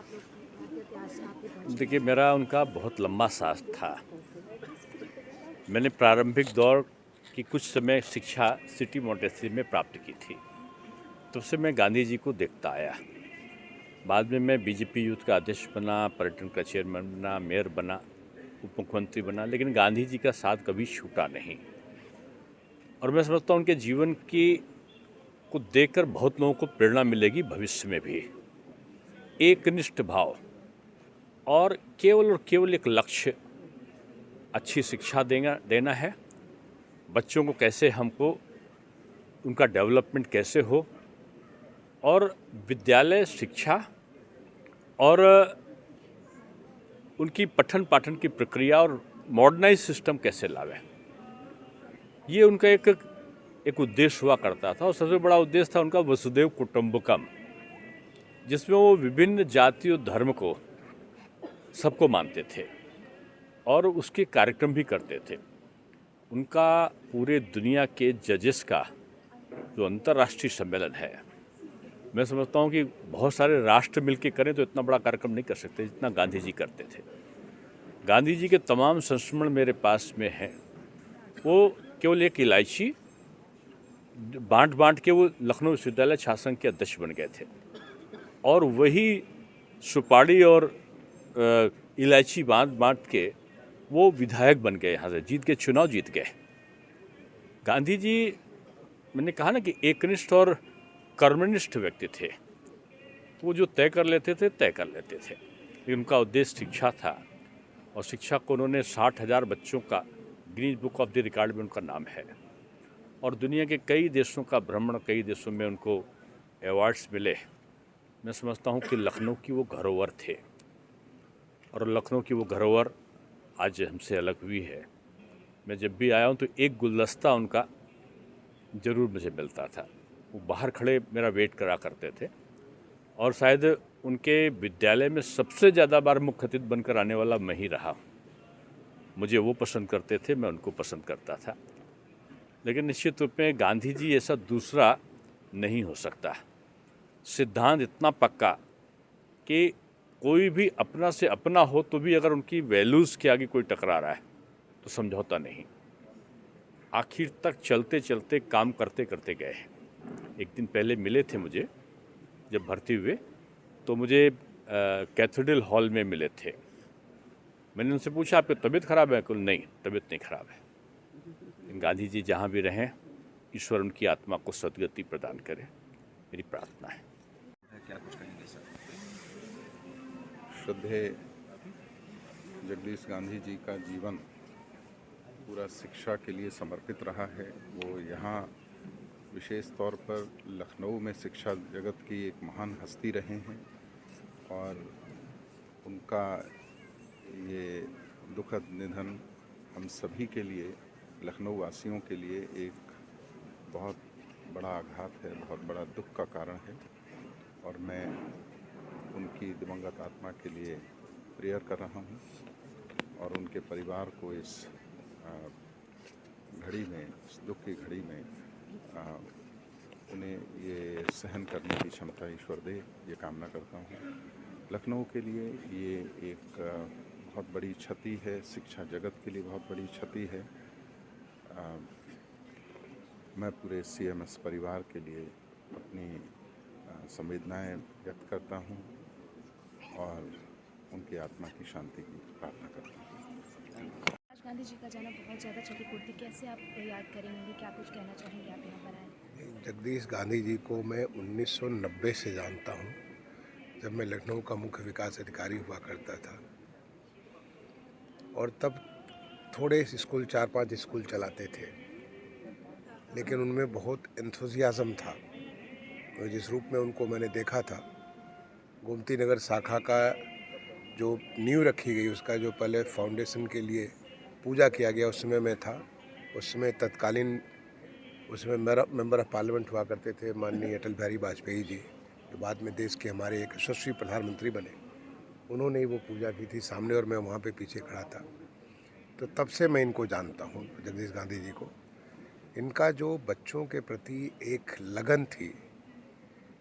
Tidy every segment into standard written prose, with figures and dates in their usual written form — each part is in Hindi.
आप लोग के इतिहास आपके पहुँचे? देखिए, मेरा उनका बहुत लंबा साथ था। मैंने प्रारंभिक दौर की कुछ समय शिक्षा सिटी मॉन्टेसरी में प्राप्त की थी। तब से मैं गांधी जी को देखता आया। बाद में मैं बीजेपी यूथ का अध्यक्ष बना, पर्यटन का चेयरमैन बना, मेयर बना, उप मुख्यमंत्री बना, लेकिन गांधी जी का साथ कभी छूटा नहीं। और मैं समझता हूँ उनके जीवन की को देखकर बहुत लोगों को प्रेरणा मिलेगी भविष्य में भी। एकनिष्ठ भाव और केवल एक लक्ष्य, अच्छी शिक्षा देना है। बच्चों को कैसे हमको उनका डेवलपमेंट कैसे हो, और विद्यालय शिक्षा और उनकी पठन पाठन की प्रक्रिया और मॉडर्नाइज सिस्टम कैसे लावें, ये उनका एक उद्देश्य हुआ करता था। और सबसे बड़ा उद्देश्य था उनका वसुदेव कुटुंबकम, जिसमें वो विभिन्न जाति और धर्म को सबको मानते थे और उसके कार्यक्रम भी करते थे। उनका पूरे दुनिया के जजेस का जो अंतर्राष्ट्रीय सम्मेलन है, मैं समझता हूँ कि बहुत सारे राष्ट्र मिलकर करें तो इतना बड़ा कार्यक्रम नहीं कर सकते जितना गांधी जी करते थे। गांधी जी के तमाम संस्मरण मेरे पास में हैं। वो केवल एक इलायची बांट के वो लखनऊ विश्वविद्यालय छात्र संघ के अध्यक्ष बन गए थे, और वही सुपारी और इलायची बांट के वो विधायक बन गए, यहाँ से चुनाव जीत गए। गांधी जी, मैंने कहा ना कि एकनिष्ठ और कर्मनिष्ठ व्यक्ति थे। वो जो तय कर लेते थे लेकिन उनका उद्देश्य शिक्षा था, और शिक्षा को उन्होंने 60,000 बच्चों का Guinness book of the record में उनका नाम है। और दुनिया के कई देशों का भ्रमण, कई देशों में उनको अवार्ड्स मिले। मैं समझता हूँ कि लखनऊ की वो धरोहर थे, और लखनऊ की वो धरोहर आज हमसे अलग हुई है। मैं जब भी आया हूँ तो एक गुलदस्ता उनका ज़रूर मुझे मिलता था। वो बाहर खड़े मेरा वेट करा करते थे, और शायद उनके विद्यालय में सबसे ज़्यादा बार मुख्य अतिथि बनकर आने वाला मैं ही रहा। मुझे वो पसंद करते थे, मैं उनको पसंद करता था। लेकिन निश्चित रूप में गांधी जी ऐसा दूसरा नहीं हो सकता। सिद्धांत इतना पक्का कि कोई भी अपना से अपना हो तो भी अगर उनकी वैल्यूज़ के आगे कोई टकरा रहा है तो समझौता नहीं। आखिर तक चलते चलते काम करते करते गए। एक दिन पहले मिले थे मुझे, जब भर्ती हुए तो मुझे कैथेड्रल हॉल में मिले थे। मैंने उनसे पूछा, आपकी तबीयत खराब है? नहीं, तबीयत नहीं खराब है। गांधी जी जहाँ भी रहें, ईश्वर उनकी आत्मा को सद्गति प्रदान करे, मेरी प्रार्थना है। क्या कुछ कहेंगे सर? श्रद्धेय जगदीश गांधी जी का जीवन पूरा शिक्षा के लिए समर्पित रहा है। वो यहाँ विशेष तौर पर लखनऊ में शिक्षा जगत की एक महान हस्ती रहे हैं, और उनका ये दुखद निधन हम सभी के लिए, लखनऊ वासियों के लिए एक बहुत बड़ा आघात है, बहुत बड़ा दुख का कारण है। और मैं उनकी दिवंगत आत्मा के लिए प्रेयर कर रहा हूँ, और उनके परिवार को इस घड़ी में, इस दुख की घड़ी में उन्हें ये सहन करने की क्षमता ईश्वर दे, ये कामना करता हूँ। लखनऊ के लिए ये एक बहुत बड़ी क्षति है, शिक्षा जगत के लिए बहुत बड़ी क्षति है। मैं पूरे CMS परिवार के लिए अपनी संवेदनाएं व्यक्त करता हूं, और उनकी आत्मा की शांति की प्रार्थना करता हूं। आज गांधी जी का जाना बहुत ज़्यादा क्षतिपूर्ति, कैसे आप याद करेंगे, क्या कुछ कहना चाहेंगे आप यहाँ पर आए? जगदीश गांधी जी को मैं 1990 से जानता हूँ, जब मैं लखनऊ का मुख्य विकास अधिकारी हुआ करता था। और तब थोड़े स्कूल, 4-5 स्कूल चलाते थे, लेकिन उनमें बहुत एंथुसियाज्म था। तो जिस रूप में उनको मैंने देखा था, गोमती नगर शाखा का जो नींव रखी गई, उसका जो पहले फाउंडेशन के लिए पूजा किया गया, उस समय मैं था। उस समय तत्कालीन उसमें मेरा मेंबर ऑफ पार्लियामेंट हुआ करते थे माननीय अटल बिहारी वाजपेयी जी, जो बाद में देश के हमारे एक यशस्वी प्रधानमंत्री बने। उन्होंने ही वो पूजा की थी सामने, और मैं वहाँ पे पीछे खड़ा था। तो तब से मैं इनको जानता हूँ, जगदीश गांधी जी को। इनका जो बच्चों के प्रति एक लगन थी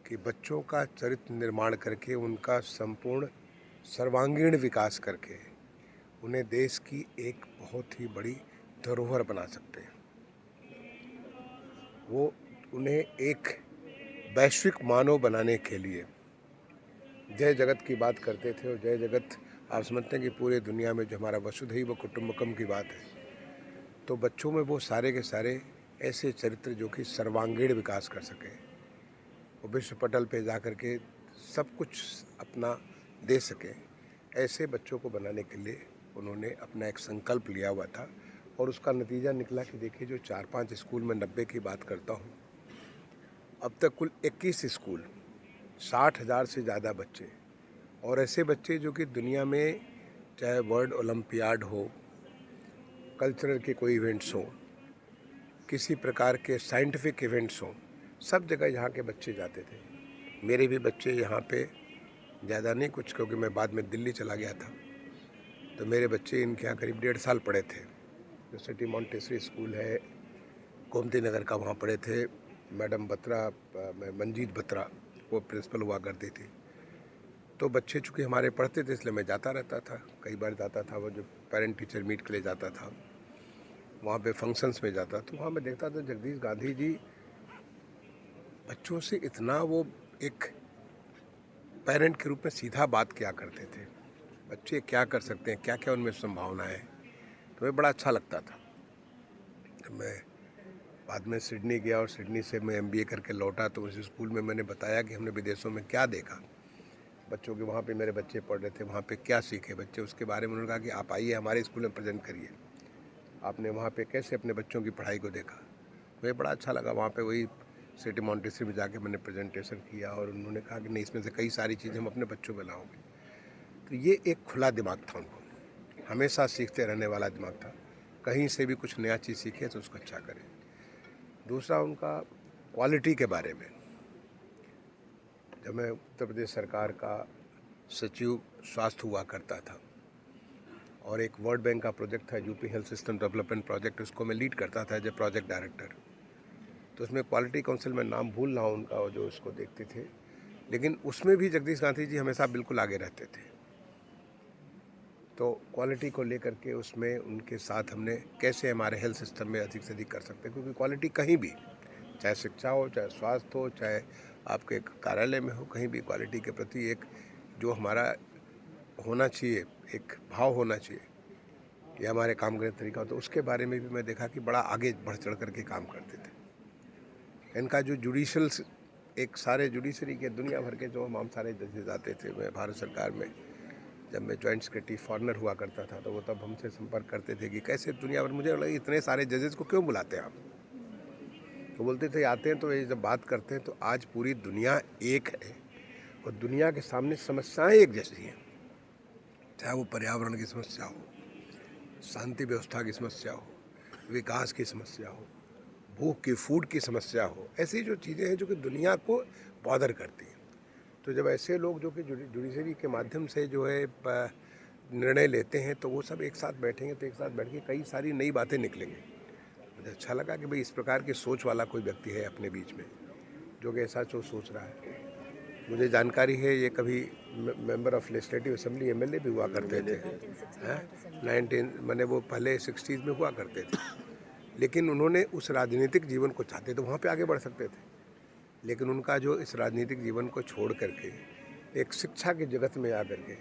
कि बच्चों का चरित्र निर्माण करके, उनका संपूर्ण सर्वांगीण विकास करके उन्हें देश की एक बहुत ही बड़ी धरोहर बना सकते हैं। वो उन्हें एक वैश्विक मानव बनाने के लिए जय जगत की बात करते थे, और जय जगत आप समझते हैं कि पूरे दुनिया में जो हमारा वसुधैव कुटुंबकम की बात है, तो बच्चों में वो सारे के सारे ऐसे चरित्र जो कि सर्वांगीण विकास कर सके, वो विश्व पटल पे जा कर के सब कुछ अपना दे सके, ऐसे बच्चों को बनाने के लिए उन्होंने अपना एक संकल्प लिया हुआ था। और उसका नतीजा निकला कि देखिए, जो 4-5 स्कूल में 90 की बात करता हूँ, अब तक कुल 21 स्कूल, 60,000 से ज़्यादा बच्चे, और ऐसे बच्चे जो कि दुनिया में चाहे वर्ल्ड ओलंपियाड हो, कल्चरल के कोई इवेंट्स हो, किसी प्रकार के साइंटिफिक इवेंट्स हों, सब जगह यहाँ के बच्चे जाते थे। मेरे भी बच्चे यहाँ पे ज़्यादा नहीं कुछ, क्योंकि मैं बाद में दिल्ली चला गया था, तो मेरे बच्चे इनके यहाँ करीब 1.5 साल पढ़े थे। जो सिटी मॉन्टेसरी स्कूल है गोमती नगर का, वहाँ पढ़े थे। मैडम बत्रा, मंजीत बत्रा, वो प्रिंसिपल हुआ करती थी। तो बच्चे चूँकि हमारे पढ़ते थे, इसलिए मैं जाता रहता था, कई बार जाता था। वो जो पेरेंट टीचर मीट के लिए जाता था, वहाँ पे फंक्शंस में जाता, तो वहाँ मैं देखता था जगदीश गांधी जी बच्चों से इतना वो एक पेरेंट के रूप में सीधा बात किया करते थे। बच्चे क्या कर सकते हैं, क्या क्या उनमें संभावना है, तो मुझे बड़ा अच्छा लगता था। जब मैं बाद में सिडनी गया और सिडनी से मैं MBA करके लौटा, तो उस स्कूल में मैंने बताया कि हमने विदेशों में क्या देखा, बच्चों के वहाँ पे मेरे बच्चे पढ़ रहे थे, वहाँ पे क्या सीखे बच्चे, उसके बारे में उन्होंने कहा कि आप आइए हमारे स्कूल में प्रेजेंट करिए, आपने वहाँ पे कैसे अपने बच्चों की पढ़ाई को देखा। मुझे बड़ा अच्छा लगा। वहाँ पे वही सिटी मॉन्टेसरी में जाके मैंने प्रेजेंटेशन किया, और उन्होंने कहा कि नहीं, इसमें से कई सारी चीज़ें हम अपने बच्चों में लाओगे। तो ये एक खुला दिमाग था उनको, हमेशा सीखते रहने वाला दिमाग था। कहीं से भी कुछ नया चीज़ सीखे तो उसको अच्छा करें। दूसरा उनका क्वालिटी के बारे में, जब मैं उत्तर प्रदेश सरकार का सचिव स्वास्थ्य हुआ करता था, और एक वर्ल्ड बैंक का प्रोजेक्ट था UP health system development project, उसको मैं लीड करता था एज ए प्रोजेक्ट डायरेक्टर। तो उसमें क्वालिटी काउंसिल में नाम भूल रहा हूँ उनका, जो उसको देखते थे, लेकिन उसमें भी जगदीश गांधी जी हमेशा बिल्कुल आगे रहते थे। तो क्वालिटी को लेकर के उसमें उनके साथ हमने कैसे हमारे हेल्थ सिस्टम में अधिक से अधिक कर सकते हैं, क्योंकि क्वालिटी कहीं भी, चाहे शिक्षा हो, चाहे स्वास्थ्य हो, चाहे आपके कार्यालय में हो, कहीं भी क्वालिटी के प्रति एक जो हमारा होना चाहिए, एक भाव होना चाहिए, या हमारे काम करने का तरीका हो, तो उसके बारे में भी मैं देखा कि बड़ा आगे बढ़ चढ़ करके काम करते थे। इनका जो जुडिशल, एक सारे जुडिशरी के दुनिया भर के जो हम सारे जजेस आते थे, मैं भारत सरकार में जब मैं जॉइंट सेक्रेटरी फॉरेनर हुआ करता था, तो वो तब हमसे संपर्क करते थे कि कैसे दुनिया भर, मुझे लगा इतने सारे जजेस को क्यों बुलाते हैं आप। तो बोलते थे आते हैं तो ये जब बात करते हैं तो आज पूरी दुनिया एक है, और दुनिया के सामने समस्याएं एक जैसी हैं, चाहे वो पर्यावरण की समस्या हो, शांति व्यवस्था की समस्या हो, विकास की समस्या हो, भूख की, फूड की समस्या हो, ऐसी जो चीज़ें हैं जो कि दुनिया को बॉदर करती हैं। तो जब ऐसे लोग जो कि जुडिशरी के माध्यम से जो है निर्णय लेते हैं, तो वो सब एक साथ बैठेंगे, तो एक साथ बैठ के कई सारी नई बातें निकलेंगी। मुझे अच्छा लगा कि भाई इस प्रकार की सोच वाला कोई व्यक्ति है अपने बीच में, जो कि ऐसा जो सोच रहा है। मुझे जानकारी है ये कभी member of legislative assembly MLA भी हुआ करते थे, 19 मैंने वो पहले 60s में हुआ करते थे, लेकिन उन्होंने उस राजनीतिक जीवन को चाहते थे, वहाँ पे आगे बढ़ सकते थे, लेकिन उनका जो इस राजनीतिक जीवन को छोड़ करके एक शिक्षा की जगत में आ करके,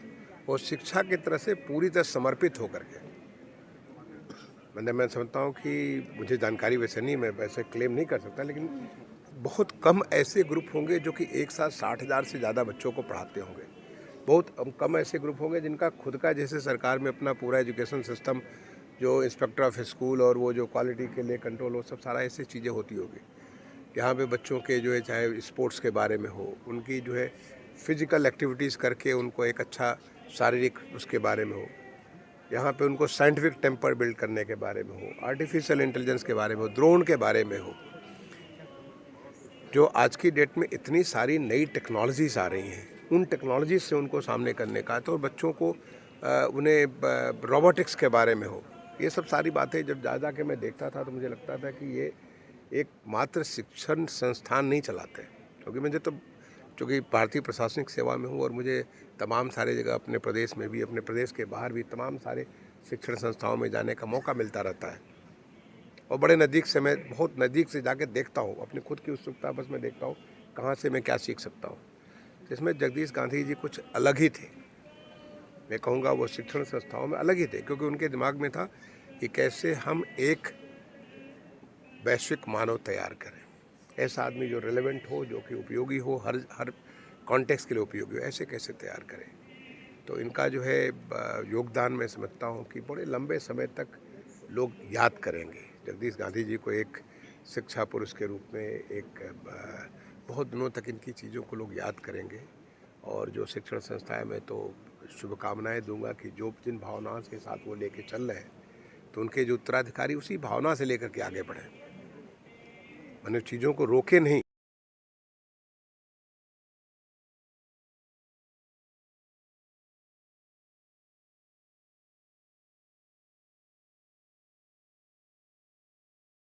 और शिक्षा की तरह से पूरी तरह समर्पित होकर के, मैं समझता हूँ कि मुझे जानकारी वैसे नहीं, मैं वैसे क्लेम नहीं कर सकता, लेकिन बहुत कम ऐसे ग्रुप होंगे जो कि एक साथ 60,000 से ज़्यादा बच्चों को पढ़ाते होंगे। बहुत कम ऐसे ग्रुप होंगे जिनका खुद का, जैसे सरकार में अपना पूरा एजुकेशन सिस्टम, जो इंस्पेक्टर ऑफ स्कूल और वो जो क्वालिटी के लिए कंट्रोल हो, सब सारा ऐसी चीज़ें होती होगी। यहाँ पे बच्चों के जो है, चाहे स्पोर्ट्स के बारे में हो, उनकी जो है फिजिकल एक्टिविटीज़ करके उनको एक अच्छा शारीरिक उसके बारे में हो, यहाँ पे उनको साइंटिफिक टेम्पर बिल्ड करने के बारे में हो, आर्टिफिशियल इंटेलिजेंस के बारे में हो, ड्रोन के बारे में हो। जो आज की डेट में इतनी सारी नई टेक्नोलॉजीज़ आ रही हैं, उन टेक्नोलॉजीज से उनको सामने करने का, तो बच्चों को उन्हें रोबोटिक्स के बारे में हो, ये सब सारी बातें जब जा के मैं देखता था, तो मुझे लगता था कि ये एक मात्र शिक्षण संस्थान नहीं चलाते, क्योंकि मुझे तो चूँकि भारतीय प्रशासनिक सेवा में हूँ और मुझे तमाम सारे जगह अपने प्रदेश में भी, अपने प्रदेश के बाहर भी तमाम सारे शिक्षण संस्थाओं में जाने का मौका मिलता रहता है और बड़े नज़दीक से मैं बहुत नज़दीक से जाके देखता हूँ, अपनी खुद की उत्सुकता बस मैं देखता हूँ कहाँ से मैं क्या सीख सकता हूँ। इसमें जगदीश गांधी जी कुछ अलग ही थे, मैं कहूँगा वो शिक्षण संस्थाओं में अलग ही थे, क्योंकि उनके दिमाग में था कि कैसे हम एक वैश्विक मानव तैयार करें, ऐसा आदमी जो रिलेवेंट हो, जो कि उपयोगी हो, हर कॉन्टेक्स्ट के लिए उपयोगी हो, ऐसे कैसे तैयार करें। तो इनका जो है योगदान मैं समझता हूँ कि बड़े लंबे समय तक लोग याद करेंगे। जगदीश गांधी जी को एक शिक्षा पुरुष के रूप में एक बहुत दिनों तक इनकी चीज़ों को लोग याद करेंगे और जो शिक्षण संस्थाएं में तो शुभकामनाएं दूंगा कि जो जिन भावनाओं के साथ वो लेके चल रहे हैं तो उनके जो उत्तराधिकारी उसी भावना से लेकर के आगे बढ़ें, मैंने चीज़ों को रोके नहीं।